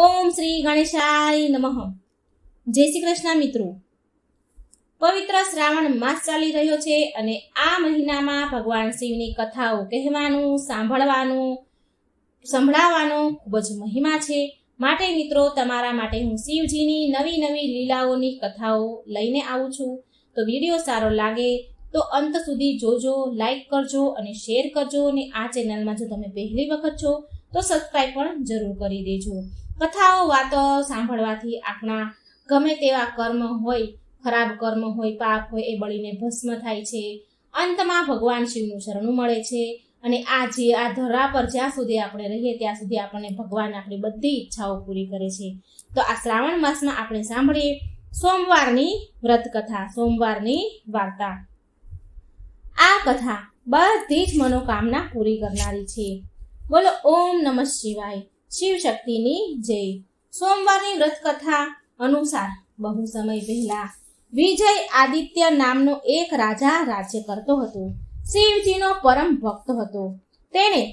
ઓમ શ્રી ગણેશાય નમઃ. જય શ્રી કૃષ્ણ મિત્રો. પવિત્ર શ્રાવણ માસ ચાલી રહ્યો છે અને આ મહિનામાં ભગવાન શિવની કથાઓ કહેવાનું, સંભળાવવાનો ખૂબ જ મહિમા છે. માટે મિત્રો, તમારા માટે હું શિવજીની નવી નવી લીલાઓની કથાઓ લઈને આવું છું. તો વિડીયો સારો લાગે તો અંત સુધી જોજો, લાઈક કરજો અને શેર કરજો. અને આ ચેનલમાં જો તમે પહેલી વખત છો તો સબસ્ક્રાઈબ પણ જરૂર કરી દેજો. કથાઓ વાતો સાંભળવાથી આપણા ગમે તેવા કર્મ હોય, ખરાબ કર્મ હોય, પાપ હોય, એ બળીને ભસ્મ થાય છે. અંતમાં ભગવાન શિવનું શરણું મળે છે. અને આ ધરા પર જ્યાં સુધી આપણે રહીએ ત્યાં સુધી આપણને ભગવાન આપણી બધી ઈચ્છાઓ પૂરી કરે છે. તો આ શ્રાવણ માસમાં આપણે સાંભળીએ સોમવારની વ્રત કથા, સોમવારની વાર્તા. આ કથા બધી જ મનોકામના પૂરી કરનારી છે. બોલો ઓમ નમઃ શિવાય. શિવ શક્તિની જય. સોમવારની વ્રત કથા અનુસાર બહુ સમય પહેલા વિજય આદિત્ય નામનો એક રાજા રાજ્ય કરતો હતો. શિવજીનો પરમ ભક્ત હતો. તેણે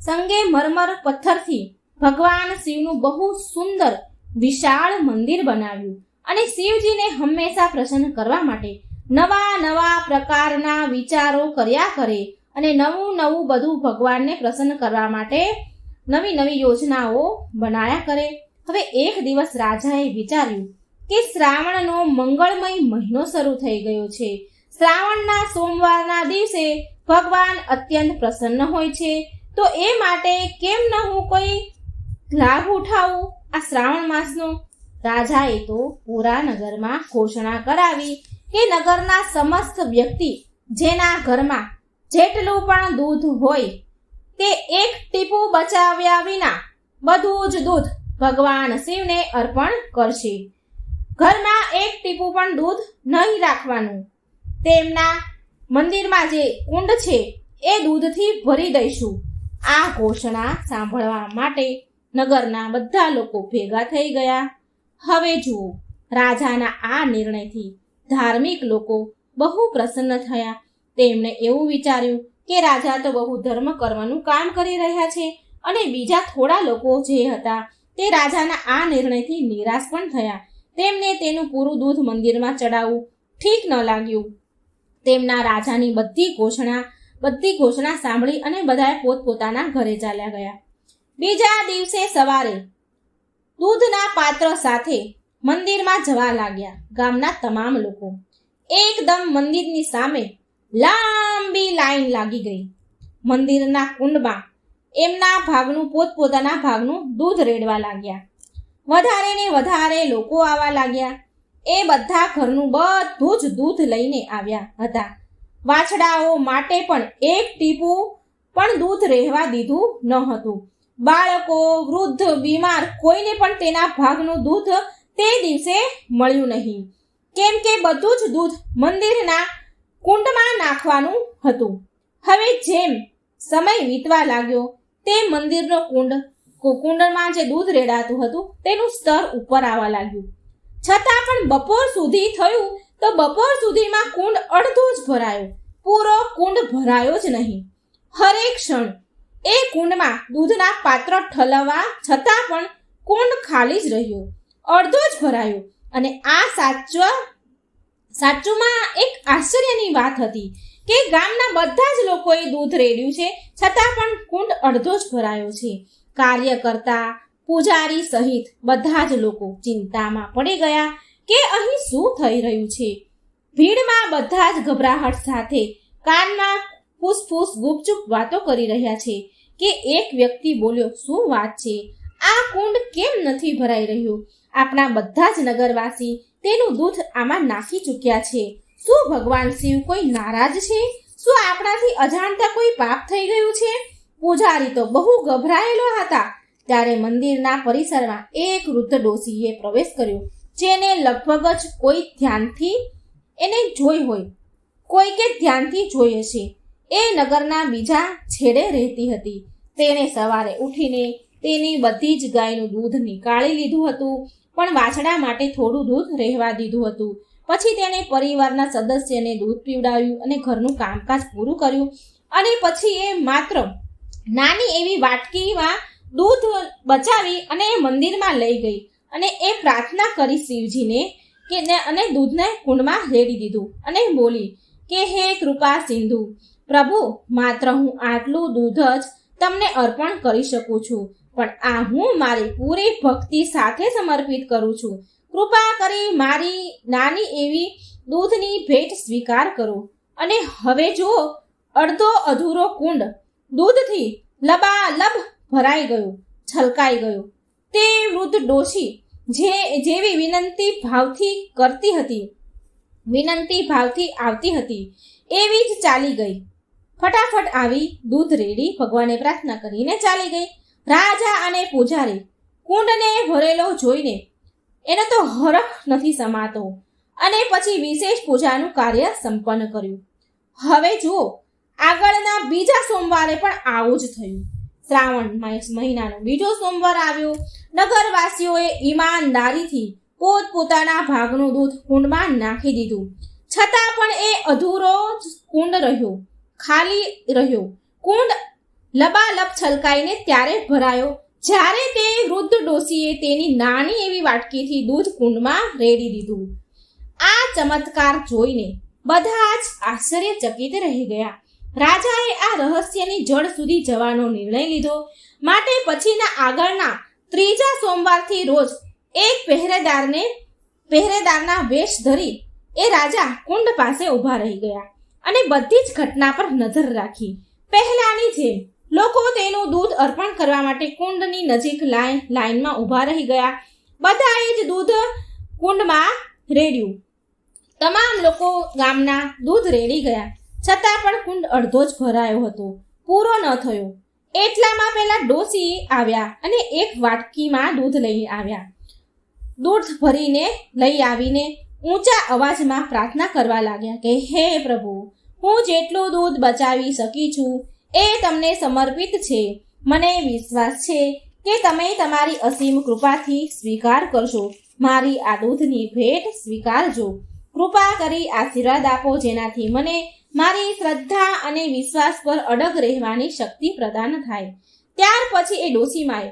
સંગે મરમર પથ્થરથી ભગવાન શિવનું બહુ સુંદર વિશાળ મંદિર બનાવ્યું અને શિવજીને હંમેશા પ્રસન્ન કરવા માટે નવા પ્રકારના વિચારો કર્યા કરે અને નવું બધું ભગવાનને પ્રસન્ન કરવા માટે નવી યોજનાઓ બનાયા કરે. હવે એક દિવસ રાજાએ વિચાર્યું કે શ્રાવણનો મંગળમય મહિનો શરૂ થઈ ગયો છે. શ્રાવણના સોમવારના દિવસે ભગવાન અત્યંત પ્રસન્ન હોય છે. તો એ માટે કેમ ન હું કોઈ લાભ ઉઠાવું આ શ્રાવણ માસનો. રાજાએ તો પૂરા નગરમાં ઘોષણા કરાવી કે નગરના સમસ્ત વ્યક્તિ જેના ઘરમાં જેટલું પણ દૂધ હોય તે એક ટીપું બચાવ્યા વિના બધું જ દૂધ ભગવાન શિવને અર્પણ કરશે. ઘરમાં એક ટીપું પણ દૂધ નહીં રાખવાનું. તેમના મંદિરમાં જે કુંડ છે એ દૂધથી ભરી દઈશું. આ ઘોષણા સાંભળવા માટે નગરના બધા લોકો ભેગા થઈ ગયા. હવે જુઓ, રાજાના આ નિર્ણયથી ધાર્મિક લોકો બહુ પ્રસન્ન થયા. તેમણે એવું વિચાર્યું કે રાજા તો બહુ ધર્મ કરવાનું કામ કરી રહ્યા છે. અને બીજા થોડા લોકો જે હતા તે રાજાના આ નિર્ણયથી નિરાશ પણ થયા. તેમને તેનું પૂરું દૂધ મંદિરમાં ચડાવવું ઠીક ન લાગ્યું. તેમના રાજાની બધી ઘોષણા સાંભળી અને બધાએ પોતપોતાના ઘરે ચાલ્યા ગયા. બીજા દિવસે સવારે દૂધના પાત્ર સાથે મંદિરમાં જવા લાગ્યા ગામના તમામ લોકો. એકદમ મંદિરની સામે લાંબી લાઈન લાગી ગઈ. મંદિરના કુંડમાં પોતપોતાના ભાગનું દૂધ રેડવા લાગ્યા. વધારે ને વધારે લોકો આવવા લાગ્યા. એ બધા ઘરનું બધું જ દૂધ લઈને આવ્યા હતા. વાછડાઓ માટે પણ એક ટીપું પણ દૂધ રહેવા દીધું ન હતું. બાળકો, વૃદ્ધ, બીમાર કોઈને પણ તેના ભાગનું દૂધ તે દિવસે મળ્યું નહીં, કેમ કે બધું જ દૂધ મંદિરના કુંડમાં નાખવાનું હતું. હવે જેમ સમય વીતવા લાગ્યો તેમ મંદિરનો કુંડમાં જે દૂધ રેડાતું હતું તેનું સ્તર ઉપર આવવા લાગ્યું. છતાં પણ બપોર સુધી થયું તો બપોર સુધીમાં કુંડ અડધો જ ભરાયો. પૂરો કુંડ ભરાયો જ નહીં. હરેક ક્ષણ એ કુંડમાં દૂધના પાત્ર ઠલવવા છતાં પણ કુંડ ખાલી જ રહ્યો, અડધો જ ભરાયો. અને આ સાચુમાં એક આશ્ચર્યની વાત હતી કે ગામના બધા જ લોકોએ દૂધ રેડ્યું છે છતાં પણ કુંડ અડધો જ ભરાયો છે. કાર્યકર્તા, પૂજારી સહિત બધા જ લોકો ચિંતામાં પડી ગયા કે અહીં શું થઈ રહ્યું છે. ભીડમાં બધા જ ગભરાહટ સાથે કાનમાં ફૂસફૂસ ગુપચુપ વાતો કરી રહ્યા છે કે એક વ્યક્તિ બોલ્યો, શું વાત છે? આ કુંડ કેમ નથી ભરાઈ રહ્યું? આપણા બધા જ નગરવાસી તેનું દૂધ આમાં નાખી ચૂક્યા છે. શું ભગવાન શિવ કોઈ નારાજ છે? શું આપણાથી અજાણતા કોઈ પાપ થઈ ગયું છે? પૂજારી તો બહુ ગભરાયેલો હતા. ત્યારે મંદિરના પરિસરમાં એક વૃદ્ધ ડોશીએ પ્રવેશ કર્યો, જેને લગભગ જ કોઈકે ધ્યાનથી જોઈ હશે. એ નગરના બીજા છેડે રહેતી હતી. તેણે સવારે ઉઠીને તેની બધી જ ગાયનું દૂધ નીકાળી લીધું હતું, પણ વાછડા માટે થોડું દૂધ રહેવા દીધું હતું. પછી તેણે પરિવારના સદસ્યને દૂધ પીવડાવ્યું અને ઘરનું કામકાજ પૂરું કર્યું. અને પછી એ માત્ર નાની એવી વાટકીમાં દૂધ બચાવી અને એ મંદિરમાં લઈ ગઈ અને એ પ્રાર્થના કરી શિવજીને અને દૂધને કુંડમાં રેડી દીધું અને બોલી કે હે કૃપા સિંધુ પ્રભુ, માત્ર હું આટલું દૂધ જ તમને અર્પણ કરી શકું છું, પણ આ હું મારી પૂરી ભક્તિ સાથે સમર્પિત કરું છું. કૃપા કરી મારી નાની એવી દૂધની ભેટ સ્વીકાર કરો. અને હવે જુઓ, અડધો અધૂરો કુંડ દૂધથી લબાલબ ભરાઈ ગયો, છલકાઈ ગયો. તે વૃદ્ધ ડોશી જેવી વિનંતી ભાવથી આવતી હતી એવી જ ચાલી ગઈ. ફટાફટ આવી દૂધ રેડી ભગવાને પ્રાર્થના કરીને ચાલી ગઈ. રાજા અને પૂજારી કુંડને ભરેલો જોઈને એનો તો હરખ નથી સમાતો અને પછી વિશેષ પૂજાનું કાર્ય સંપન્ન કર્યું. હવે જુઓ, આગળના બીજા સોમવારે પણ આવું જ થયું. શ્રાવણ મહિનાનો બીજો સોમવાર આવ્યો. નગરવાસીઓએ ઈમાનદારીથી પોતપોતાના ભાગનું દૂધ કુંડમાં નાખી દીધું. છતાં પણ એ અધૂરો જ કુંડ રહ્યો, ખાલી રહ્યો. કુંડ લબાલબ છલકાઈને ત્યારે ભરાયો જ્યારે તે વૃદ્ધ ડોશીએ તેની નાની એવી વાટકીથી દૂધ કુંડમાં રેડી દીધું. આ ચમત્કાર જોઈને બધા જ આશ્ચર્યચકિત રહી ગયા. રાજાએ આ રહસ્યની જડ સુધી જવાનો નિર્ણય લીધો. માટે પછીના આગળના ત્રીજા સોમવારથી રોજ એક પહેરેદારના વેશ ધરી એ રાજા કુંડ પાસે ઊભા રહી ગયા અને બધી જ ઘટના પર નજર રાખી. પહેલાની જેમ લોકો તેનું દૂધ અર્પણ કરવા માટે કુંડની નજીક લાઈનમાં ઊભા રહી ગયા. બધાએ જ દૂધ કુંડમાં રેડ્યું. તમામ લોકો ગામના દૂધ રેડી ગયા, છતાં પણ કુંડ અડધો જ ભરાયો હતો, પૂરો ન થયો. એટલામાં પેલા ડોશી આવ્યા અને એક વાટકીમાં દૂધ લઈ આવ્યા. દૂધ ભરીને લઈ આવીને ઊંચા અવાજમાં પ્રાર્થના કરવા લાગ્યા કે હે પ્રભુ, હું જેટલું દૂધ બચાવી શકી છું એ તમને સમર્પિત છે. મને વિશ્વાસ છે કે તમે તમારી અસીમ કૃપાથી સ્વીકાર કરશો. મારી આ દૂધની ભેટ સ્વીકારજો. કૃપા કરી આશીર્વાદ આપો, જેનાથી મને મારી શ્રદ્ધા અને વિશ્વાસ પર અડગ રહેવાની શક્તિ પ્રદાન થાય. ત્યાર પછી એ ડોશીમાએ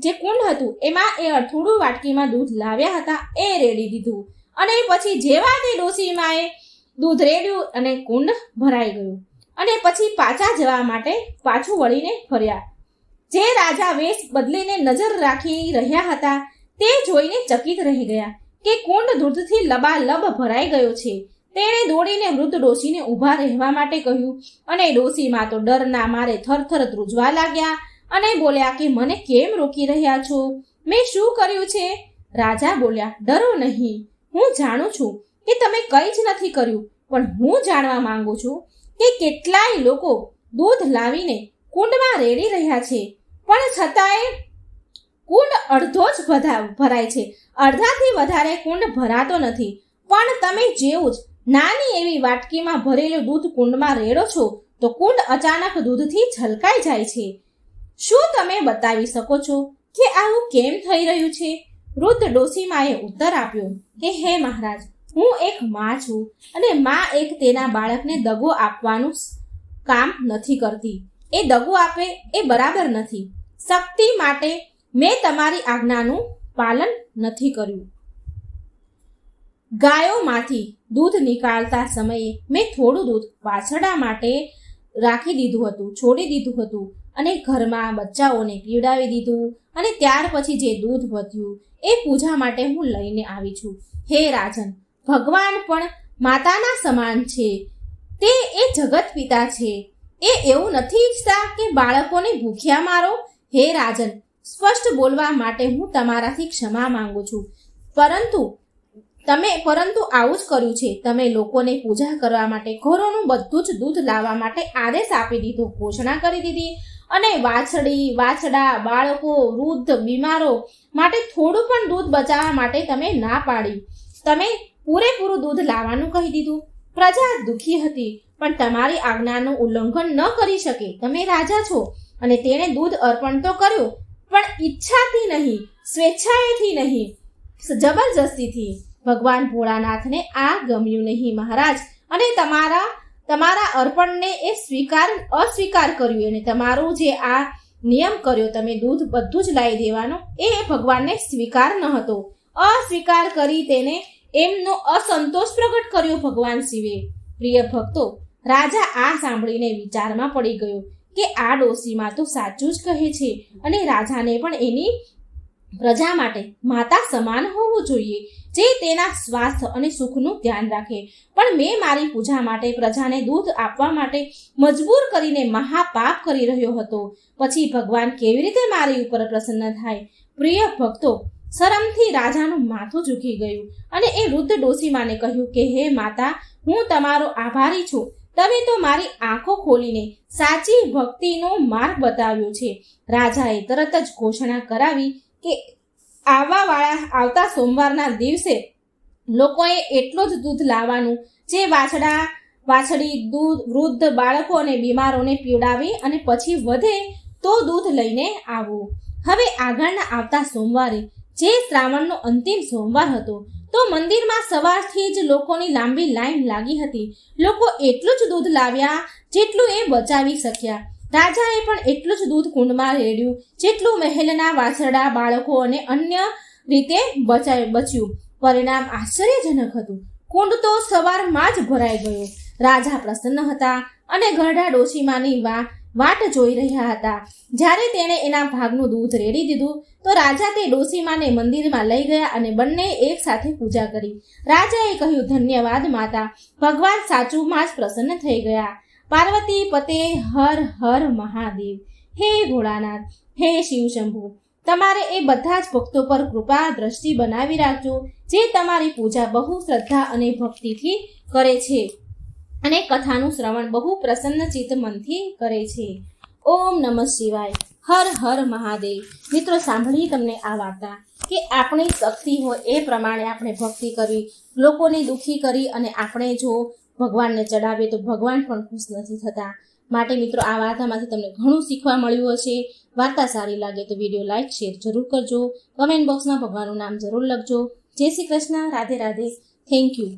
જે કુંડ હતું એમાં એ થોડું વાટકીમાં દૂધ લાવ્યા હતા એ રેડી દીધું. અને પછી જેવા તે ડોશીમાએ દૂધ રેડ્યું અને કુંડ ભરાઈ ગયું. અને પછી પાછા જવા માટે પાછું વળીને ફર્યા. જે રાજા વેશ બદલીને નજર રાખી રહ્યા હતા તે જોઈને ચકિત રહી ગયા કે કુંડ દૂધથી લબાલબ ભરાઈ ગયો છે. તેણે દોડીને વૃદ્ધ ડોશીને ઊભા રહેવા માટે કહ્યું અને ડોશીમાં તો ડરના મારે થરથર ધ્રુજવા લાગ્યા અને બોલ્યા કે મને કેમ રોકી રહ્યા છો? મેં શું કર્યું છે? રાજા બોલ્યા, ડરો નહીં, હું જાણું છું કે તમે કંઈ જ નથી કર્યું, પણ હું જાણવા માંગુ છું કે કેટલાય લોકો દૂધ લાવીને કુંડમાં રેડી રહ્યા છે, પણ છતાંય કુંડ અડધો જ ભરાય છે, અડધાથી વધારે કુંડ ભરાતો નથી. પણ તમે જેવું જ નાની એવી વાટકીમાં ભરેલું દૂધ કુંડમાં રેડો છો તો કુંડ અચાનક દૂધથી છલકાઈ જાય છે. શું તમે બતાવી શકો છો કે આવું કેમ થઈ રહ્યું છે? વૃદ્ધ ડોશીમાએ ઉત્તર આપ્યો કે હે મહારાજ, હું એક માં છું અને માં એક તેના બાળકને દગો આપવાનું કામ નથી કરતી. એ દગો આપે એ બરાબર નથી. શક્તિ માટે મેં તમારી આજ્ઞાનું પાલન નથી કર્યું. ગાયોમાંથી દૂધ નીકાળતા સમયે મેં થોડું દૂધ વાછરડા માટે છોડી દીધું હતું અને ઘરમાં બચ્ચાઓને પીવડાવી દીધું અને ત્યાર પછી જે દૂધ વધ્યું એ પૂજા માટે હું લઈને આવી છું. હે રાજન, ભગવાન પણ માતાના સમાન છે. તે એ જગત પિતા છે. એ એવું નથી ઈચ્છતા કે બાળકોને ભૂખ્યા મારો. હે રાજન, સ્પષ્ટ બોલવા માટે હું તમારાથી ક્ષમા માંગુ છું, પરંતુ આવું જ કર્યું છે. તમે લોકોને પૂજા કરવા માટે ઘરોનું બધું જ દૂધ લાવવા માટે આદેશ આપી દીધો, ઘોષણા કરી દીધી અને વાછડા, બાળકો, વૃદ્ધ, બીમારો માટે થોડું પણ દૂધ બચાવવા માટે તમે ના પાડી. તમે પૂરેપૂરું દૂધ લાવવાનું કહી દીધું. પ્રજા દુઃખી હતી, પણ તમારી આજ્ઞાનું ઉલ્લંઘન ન કરી શકે. તમે રાજા છો અને તેણે દૂધ અર્પણ તો કર્યું, પણ ઈચ્છાથી નહીં, સ્વેચ્છાએથી નહીં, જબરજસ્તીથી. ભગવાન ભોળાનાથને આ ગમ્યું નહીં મહારાજ, અને તમારા અર્પણને એ અસ્વીકાર કર્યું અને તમારું જે આ નિયમ કર્યો તમે દૂધ બધું જ લાવી દેવાનો, એ ભગવાનને સ્વીકાર ન હતો. અસ્વીકાર કરી તેને એમનો અસંતોષ પ્રગટ કર્યો ભગવાન શિવે. પ્રિય ભક્તો, રાજા આ સાંભળીને વિચારમાં પડી ગયો કે આ ડોશીમાં તો સાચું જ કહે છે અને રાજાને પણ એની પ્રજા માટે માતા સમાન હોવું જોઈએ, જે તેના સ્વાસ્થ્ય અને સુખનું ધ્યાન રાખે. પણ મેં મારી પૂજા માટે પ્રજાને દૂધ આપવા માટે મજબૂર કરીને મહાપાપ કરી રહ્યો હતો. પછી ભગવાન કેવી રીતે મારી ઉપર પ્રસન્ન થાય? પ્રિય ભક્તો, શરમથી રાજાનું માથું ઝૂકી ગયું અને એ વૃદ્ધ ડોશીમાને કહ્યું કે હે માતા, હું તમારો આભારી છું. તમે તો મારી આંખો ખોલીને સાચી ભક્તિનો માર્ગ બતાવ્યો છે. રાજાએ તરત જ ઘોષણા કરાવી કે આવતા સોમવારના દિવસે લોકોએ એટલો જ દૂધ લાવવાનું જે વાછડી દૂધ વૃદ્ધ બાળકો અને બીમારોને પીવડાવી અને પછી વધે તો દૂધ લઈને આવવું. હવે આગળના આવતા સોમવારે જે શ્રાવણનો અંતિમ સોમવાર હતો તો મંદિરમાં સવારથી જ લોકોની લાંબી લાઈન લાગી હતી. લોકો એટલું જ દૂધ લાવ્યા જેટલું એ બચાવી શક્યા. રાજાએ પણ એટલું જ દૂધ કુંડમાં રેડ્યું જેટલું મહેલના વાછરડા બાળકો અને અન્ય રીતે બચ્યું. પરિણામ આશ્ચર્યજનક હતું. કુંડ તો સવારમાં જ ભરાઈ ગયો. રાજા પ્રસન્ન હતા અને ઘરડા ડોશીમાની વાટ જોઈ રહ્યા હતા. જ્યારે તેણે એના ભાગનું દૂધ રેડી દીધું તો રાજા તે ડોશીમાને મંદિરમાં લઈ ગયા અને બંને એક સાથે પૂજા કરી. રાજાએ કહ્યું, ધન્યવાદ માતા, ભગવાન સાચુમાં જ પ્રસન્ન થઈ ગયા. પાર્વતી પતે હર હર મહાદેવ. હે ભોળાનાથ, હે શિવ શંભુ, તમારે એ બધા જ ભક્તો પર કૃપા દ્રષ્ટિ બનાવી રાખજો જે તમારી પૂજા બહુ શ્રદ્ધા અને ભક્તિથી કરે છે અને કથાનું શ્રવણ બહુ પ્રસન્ન ચિત્ત મનથી કરે છે. ઓમ નમઃ શિવાય. હર હર મહાદેવ. મિત્રો, સાંભળી તમને આ વાર્તા કે આપણી શક્તિ હોય એ પ્રમાણે આપણે ભક્તિ કરવી, લોકોને દુઃખી કરી અને આપણે જો ભગવાનને ચડાવીએ તો ભગવાન પણ ખુશ નથી થતા. માટે મિત્રો, આ વાર્તામાંથી તમને ઘણું શીખવા મળ્યું હશે. વાર્તા સારી લાગે તો વિડીયો લાઈક શેર જરૂર કરજો. કમેન્ટ બોક્સમાં ભગવાનનું નામ જરૂર લખજો. જય શ્રી કૃષ્ણ. રાધે રાધે. Thank you.